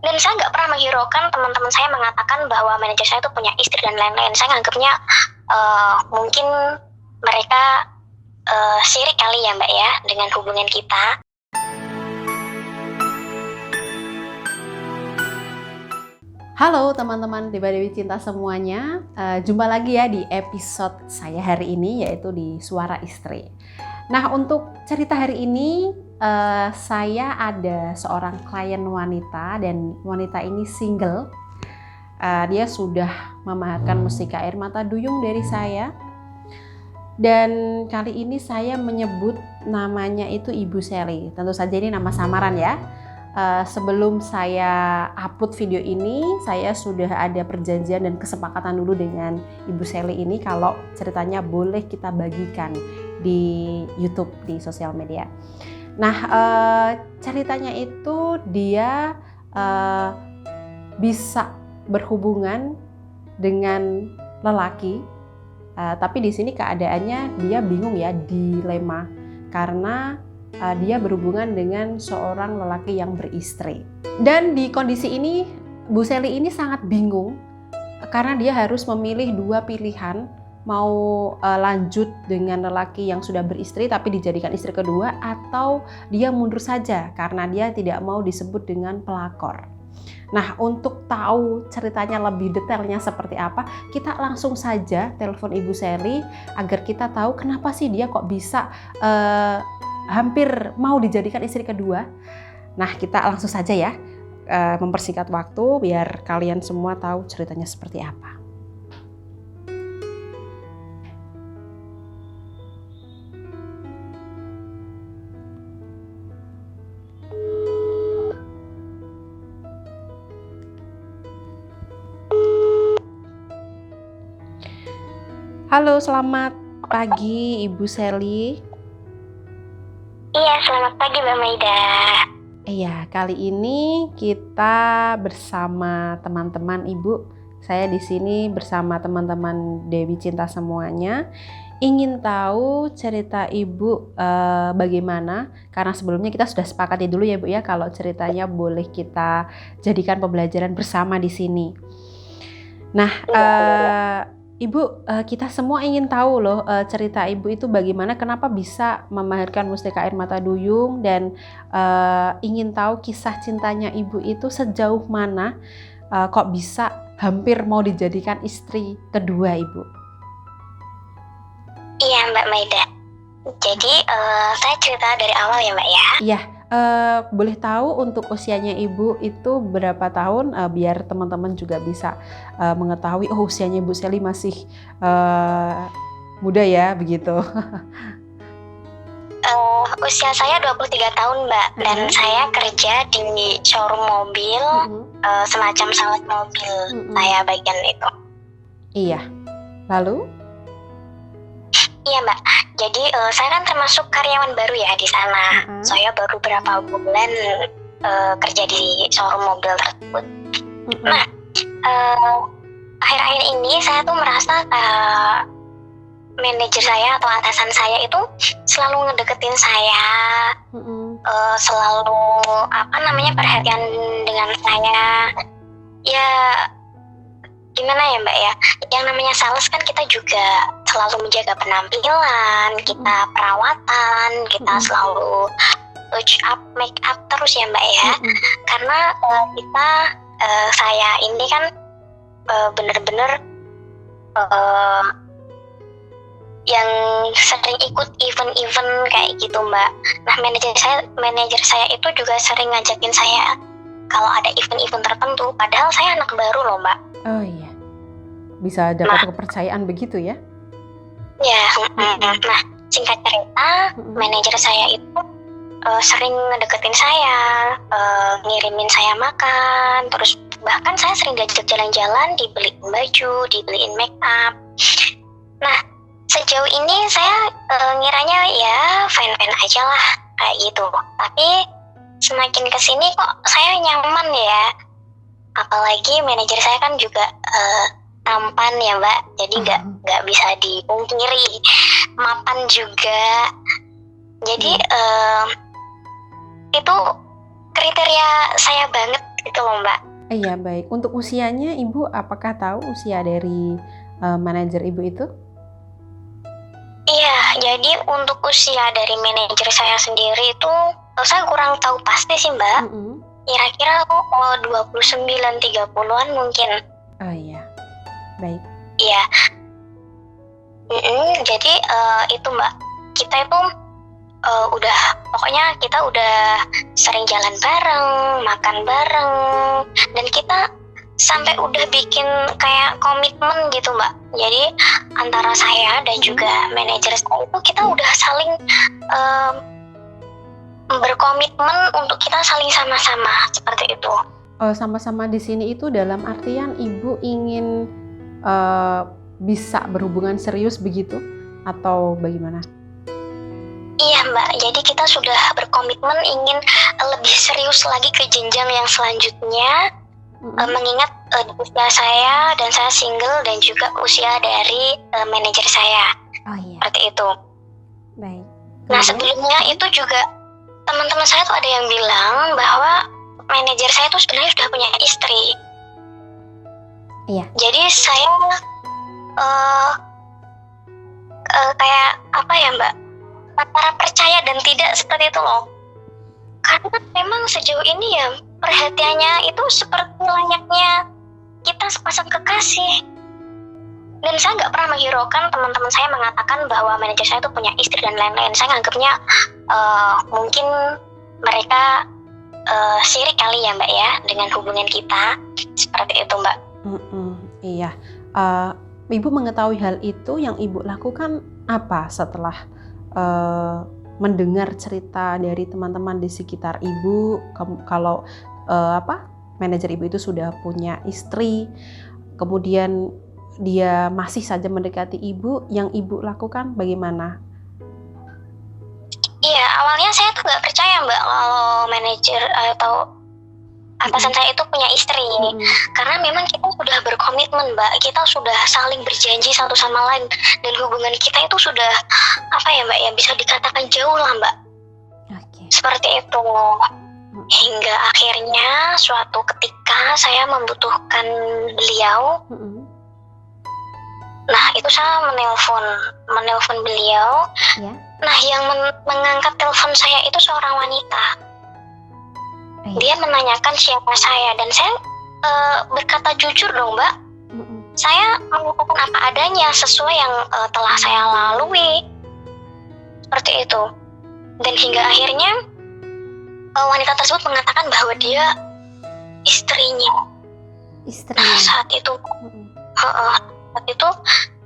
Dan saya nggak pernah menghiraukan teman-teman saya mengatakan bahwa manajer saya itu punya istri dan lain-lain. Saya nganggapnya mungkin mereka sirik kali ya Mbak ya dengan hubungan kita. Halo teman-teman Tiba Dewi Cinta semuanya, jumpa lagi ya di episode saya hari ini, yaitu di Suara Istri. Nah, untuk cerita hari ini saya ada seorang klien wanita, dan wanita ini single. Dia sudah memaharkan mustika air mata duyung dari saya. Dan kali ini saya menyebut namanya itu Ibu Sally. Tentu saja ini nama samaran ya. Sebelum saya upload video ini, saya sudah ada perjanjian dan kesepakatan dulu dengan Ibu Sally ini kalau ceritanya boleh kita bagikan di YouTube, di sosial media. Nah, ceritanya itu dia bisa berhubungan dengan lelaki, tapi di sini keadaannya dia bingung ya, dilema, karena dia berhubungan dengan seorang lelaki yang beristri. Dan di kondisi ini, Bu Sally ini sangat bingung karena dia harus memilih dua pilihan, mau lanjut dengan lelaki yang sudah beristri tapi dijadikan istri kedua, atau dia mundur saja karena dia tidak mau disebut dengan pelakor. Nah, untuk tahu ceritanya lebih detailnya seperti apa, kita langsung saja telepon Ibu Sally agar kita tahu kenapa sih dia kok bisa hampir mau dijadikan istri kedua. Nah, kita langsung saja ya, mempersingkat waktu biar kalian semua tahu ceritanya seperti apa. Halo, selamat pagi Ibu Sally. Iya, selamat pagi Mbak Maida. Iya, kali ini kita bersama teman-teman Ibu. Saya di sini bersama teman-teman Dewi Cinta semuanya. Ingin tahu cerita Ibu bagaimana? Karena sebelumnya kita sudah sepakati dulu ya Bu ya, kalau ceritanya boleh kita jadikan pembelajaran bersama di sini. Nah, Ibu, kita semua ingin tahu loh cerita Ibu itu bagaimana, kenapa bisa memahirkan mustika air mata duyung, dan ingin tahu kisah cintanya Ibu itu sejauh mana, kok bisa hampir mau dijadikan istri kedua Ibu. Iya Mbak Maida. Jadi saya cerita dari awal ya Mbak ya. Iya. Boleh tahu untuk usianya Ibu itu berapa tahun, biar teman-teman juga bisa mengetahui, oh usianya Ibu Sally masih muda ya, begitu. Usia saya 23 tahun Mbak, dan saya kerja di showroom mobil, semacam sales mobil, saya bagian itu. Iya, lalu? Iya Mbak, jadi saya kan termasuk karyawan baru ya di sana. Saya baru berapa bulan kerja di showroom mobil tersebut. Nah, akhir-akhir ini saya tuh merasa manajer saya atau atasan saya itu selalu ngedeketin saya, selalu perhatian dengan saya. Ya gimana ya Mbak ya, yang namanya sales kan kita juga selalu menjaga penampilan, kita perawatan, kita selalu touch up, make up terus ya Mbak ya. Karena saya ini kan bener-bener yang sering ikut event-event kayak gitu Mbak. Nah, manajer saya itu juga sering ngajakin saya kalau ada event-event tertentu, padahal saya anak baru loh Mbak. Oh iya, bisa dapat kepercayaan begitu ya? Ya, nah singkat cerita, manajer saya itu sering ngedeketin saya, ngirimin saya makan, terus bahkan saya sering diajak jalan-jalan, dibeliin baju, dibeliin make up. Nah, sejauh ini saya ngiranya ya fine-fine aja lah kayak gitu. Tapi semakin kesini kok saya nyaman ya. Apalagi manajer saya kan juga tampan ya Mbak, jadi nggak bisa dipungkiri, mapan juga. Jadi itu kriteria saya banget Itu loh Mbak. Iya, baik. Untuk usianya, Ibu apakah tahu usia dari manajer Ibu itu? Iya, jadi untuk usia dari manajer saya sendiri itu saya kurang tahu pasti sih Mbak. Kira-kira 29-30-an mungkin. Oh iya, baik. Iya. Jadi itu Mbak, kita itu pokoknya kita udah sering jalan bareng, makan bareng, dan kita sampai udah bikin kayak komitmen gitu Mbak. Jadi antara saya dan juga manajer saya itu kita udah saling berkomitmen untuk kita saling sama-sama seperti itu. Sama-sama di sini itu dalam artian Ibu ingin bisa berhubungan serius begitu atau bagaimana? Iya Mbak, jadi kita sudah berkomitmen ingin lebih serius lagi ke jenjang yang selanjutnya. Mengingat usia saya dan saya single dan juga usia dari manajer saya. Oh iya. Seperti itu. Baik. Nah sebelumnya itu juga teman-teman saya tuh ada yang bilang bahwa manajer saya tuh sebenarnya sudah punya istri. Iya. Jadi saya kayak apa ya Mbak, antara percaya dan tidak seperti itu loh. Karena memang sejauh ini ya perhatiannya itu seperti layaknya kita sepasang kekasih. Dan saya nggak pernah menghiraukan teman-teman saya mengatakan bahwa manajer saya itu punya istri dan lain-lain. Saya nganggapnya mungkin mereka sirik kali ya Mbak ya dengan hubungan kita. Seperti itu Mbak. Iya. Ibu mengetahui hal itu, yang Ibu lakukan apa setelah mendengar cerita dari teman-teman di sekitar Ibu kalau manajer Ibu itu sudah punya istri, kemudian dia masih saja mendekati Ibu, yang Ibu lakukan bagaimana? Iya, awalnya saya tuh nggak percaya Mbak kalau manajer atau atasan saya itu punya istri. Karena memang kita sudah berkomitmen Mbak, kita sudah saling berjanji satu sama lain, dan hubungan kita itu sudah apa ya Mbak ya, bisa dikatakan jauh lah Mbak. Seperti itu. Hingga akhirnya suatu ketika saya membutuhkan beliau. Nah itu saya menelpon beliau. Nah yang mengangkat telepon saya itu seorang wanita. Dia menanyakan siapa saya, dan saya berkata jujur dong Mbak. Saya mengatakan apa adanya sesuai yang telah saya lalui. Seperti itu. Dan hingga akhirnya wanita tersebut mengatakan bahwa dia istrinya. Nah, saat itu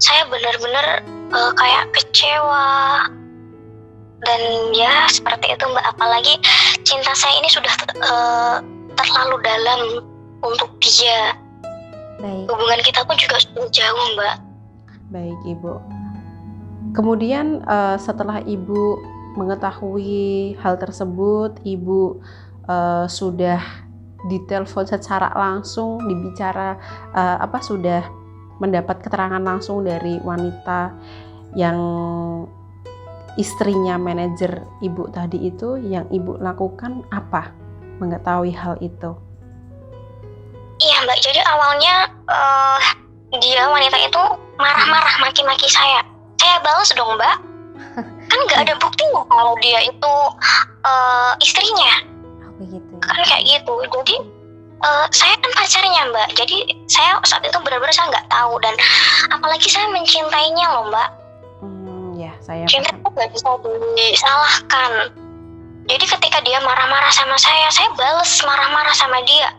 saya benar-benar kayak kecewa. Dan ya seperti itu Mbak, apalagi cinta saya ini sudah terlalu dalam untuk dia. Baik. Hubungan kita pun juga sudah jauh Mbak. Baik Ibu. Kemudian setelah Ibu mengetahui hal tersebut, Ibu sudah ditelepon secara langsung, sudah mendapat keterangan langsung dari wanita yang istrinya manajer Ibu tadi itu, yang Ibu lakukan apa mengetahui hal itu? Iya Mbak, jadi awalnya wanita itu marah-marah maki-maki saya. Saya balas dong Mbak, kan nggak ada buktinya kalau dia itu istrinya. Begitu. Kan kayak gitu. Jadi saya kan pacarnya Mbak, jadi saya saat itu benar-benar saya nggak tahu, dan apalagi saya mencintainya loh Mbak. Cinta itu nggak bisa disalahkan. Jadi ketika dia marah-marah sama saya balas marah-marah sama dia.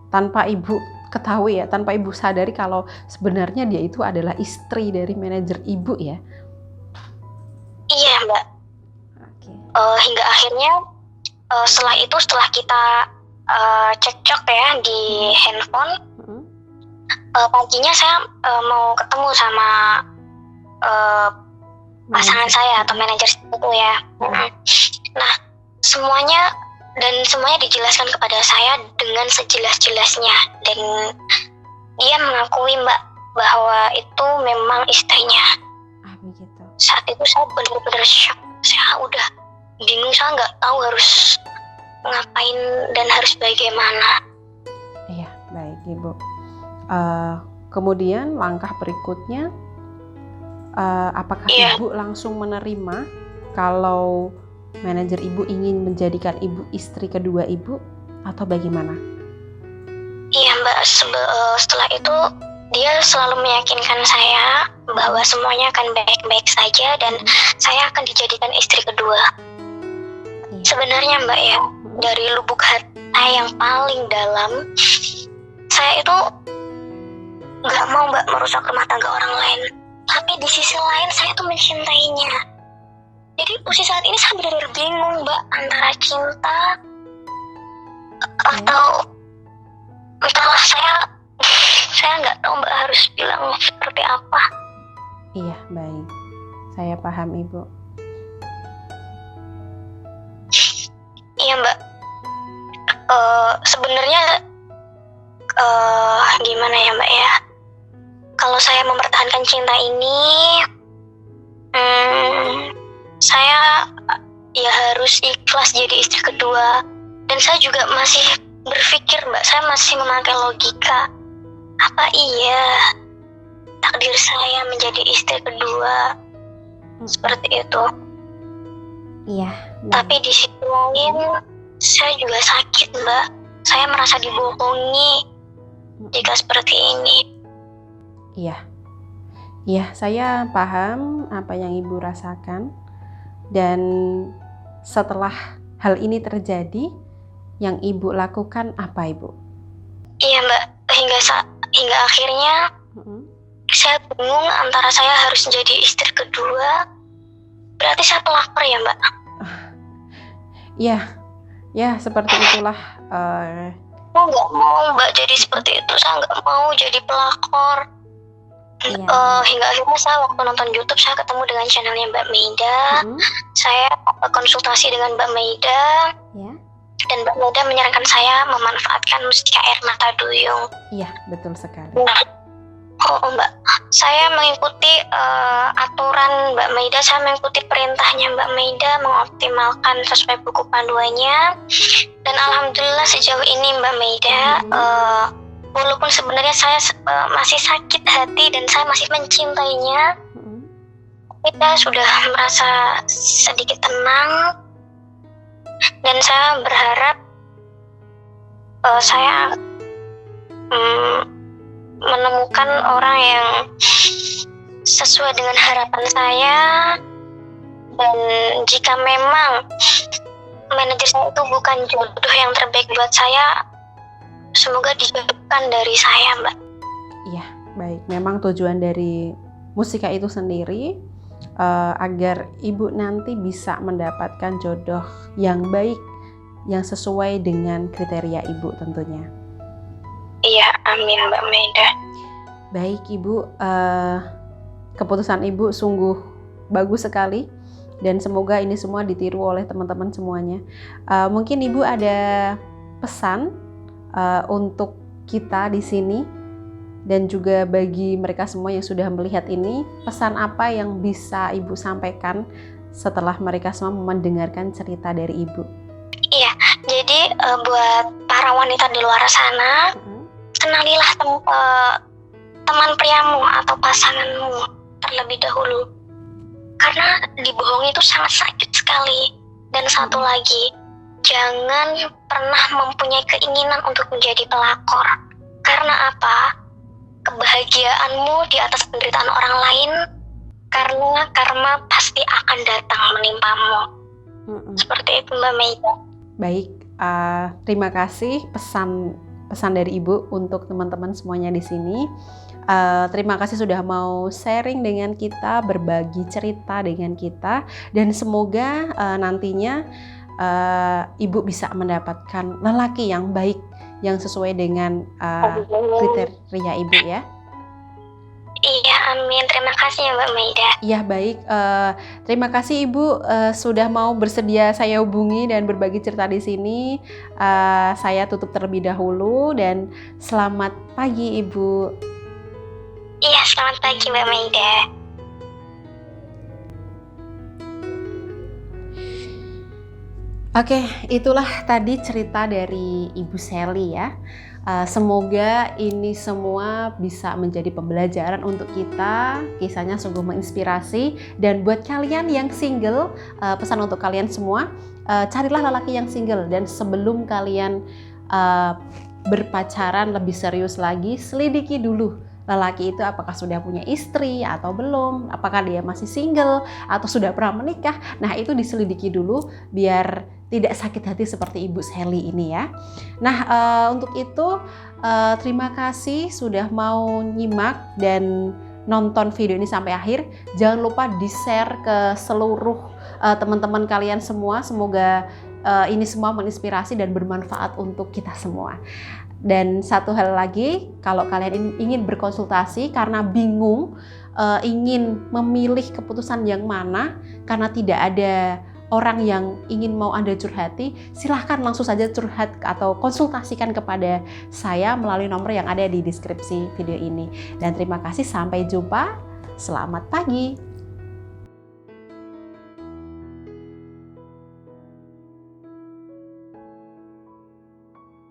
Tanpa Ibu ketahui ya, tanpa Ibu sadari kalau sebenarnya dia itu adalah istri dari manajer Ibu ya? Iya Mbak. Hingga akhirnya setelah kita cekcok ya di handphone, paginya saya mau ketemu sama pasangan saya atau manajer itu ya. Nah semuanya dijelaskan kepada saya dengan sejelas-jelasnya, dan dia mengakui Mbak bahwa itu memang istrinya. Begitu. Saat itu saya benar-benar shock. Saya udah bingung, saya nggak tahu harus ngapain dan harus bagaimana. Iya, baik Ibu. Kemudian langkah berikutnya, apakah Iya. Ibu langsung menerima kalau manajer Ibu ingin menjadikan Ibu istri kedua Ibu atau bagaimana? Iya Mbak, setelah itu dia selalu meyakinkan saya bahwa semuanya akan baik-baik saja dan saya akan dijadikan istri kedua. Iya. Sebenarnya Mbak ya, dari lubuk hati saya yang paling dalam, saya itu nggak mau Mbak merusak rumah tangga orang lain. Tapi di sisi lain saya tuh mencintainya. Jadi posisi saat ini saya benar-benar bingung Mbak, antara cinta atau entahlah, saya nggak tahu Mbak harus bilang seperti apa. Iya, baik. Saya paham Ibu. Iya Mbak, sebenarnya gimana ya Mbak ya, kalau saya mempertahankan cinta ini, saya ya harus ikhlas jadi istri kedua. Dan saya juga masih berpikir Mbak, saya masih memakai logika, apa iya takdir saya menjadi istri kedua seperti itu. Iya. Tapi di sisi lain saya juga sakit Mbak, saya merasa dibohongi jika seperti ini. Iya, saya paham apa yang Ibu rasakan. Dan setelah hal ini terjadi, yang Ibu lakukan apa Ibu? Iya Mbak, hingga akhirnya saya bingung antara saya harus jadi istri kedua. Berarti saya pelakor ya Mbak? Ya seperti itulah. Saya nggak mau Mbak jadi seperti itu, saya nggak mau jadi pelakor. Hingga akhirnya saya waktu nonton YouTube, saya ketemu dengan channelnya Mbak Meida. Saya konsultasi dengan Mbak Meida. Dan Mbak Meida menyarankan saya memanfaatkan mustika air mata duyung. Iya, betul sekali. Mbak, saya mengikuti aturan Mbak Meida, saya mengikuti perintahnya Mbak Meida, mengoptimalkan sesuai buku panduannya. Dan alhamdulillah sejauh ini Mbak Meida, walaupun sebenarnya saya masih sakit hati dan saya masih mencintainya, kita sudah merasa sedikit tenang. Dan saya berharap saya menemukan orang yang sesuai dengan harapan saya. Dan jika memang manajer saya itu bukan jodoh yang terbaik buat saya, semoga dijauhkan dari saya Mbak. Iya, baik. Memang tujuan dari mustika itu sendiri agar Ibu nanti bisa mendapatkan jodoh yang baik, yang sesuai dengan kriteria Ibu tentunya. Iya, amin Mbak Meida. Baik Ibu, keputusan Ibu sungguh bagus sekali dan semoga ini semua ditiru oleh teman-teman semuanya. Mungkin Ibu ada pesan untuk kita di sini dan juga bagi mereka semua yang sudah melihat ini, pesan apa yang bisa Ibu sampaikan setelah mereka semua mendengarkan cerita dari Ibu? Iya, jadi buat para wanita di luar sana, kenalilah teman priamu atau pasanganmu terlebih dahulu. Karena dibohongi itu sangat sakit sekali. Dan satu lagi, jangan pernah mempunyai keinginan untuk menjadi pelakor. Karena apa? Kebahagiaanmu di atas penderitaan orang lain, karena karma pasti akan datang menimpamu. Seperti itu Mbak Meida. Baik, terima kasih pesan dari Ibu untuk teman-teman semuanya di sini. Terima kasih sudah mau sharing dengan kita, berbagi cerita dengan kita, dan semoga nantinya Ibu bisa mendapatkan lelaki yang baik, yang sesuai dengan kriteria Ibu ya. Iya, amin. Terima kasih ya Mbak Meida. Iya, baik. Terima kasih Ibu sudah mau bersedia saya hubungi dan berbagi cerita di sini. Saya tutup terlebih dahulu dan selamat pagi Ibu. Iya, selamat pagi Mbak Meida. Oke, itulah tadi cerita dari Ibu Sally ya. Semoga ini semua bisa menjadi pembelajaran untuk kita. Kisahnya sungguh menginspirasi. Dan buat kalian yang single, pesan untuk kalian semua, carilah lelaki yang single. Dan sebelum kalian berpacaran lebih serius lagi, selidiki dulu lelaki itu apakah sudah punya istri atau belum, apakah dia masih single atau sudah pernah menikah. Nah, itu diselidiki dulu biar tidak sakit hati seperti Ibu Sally ini ya. Nah, untuk itu terima kasih sudah mau nyimak dan nonton video ini sampai akhir. Jangan lupa di-share ke seluruh teman-teman kalian semua. Semoga ini semua menginspirasi dan bermanfaat untuk kita semua. Dan satu hal lagi, kalau kalian ingin berkonsultasi karena bingung, ingin memilih keputusan yang mana, karena tidak ada orang yang ingin mau Anda curhati, silahkan langsung saja curhat atau konsultasikan kepada saya melalui nomor yang ada di deskripsi video ini. Dan terima kasih, sampai jumpa, selamat pagi.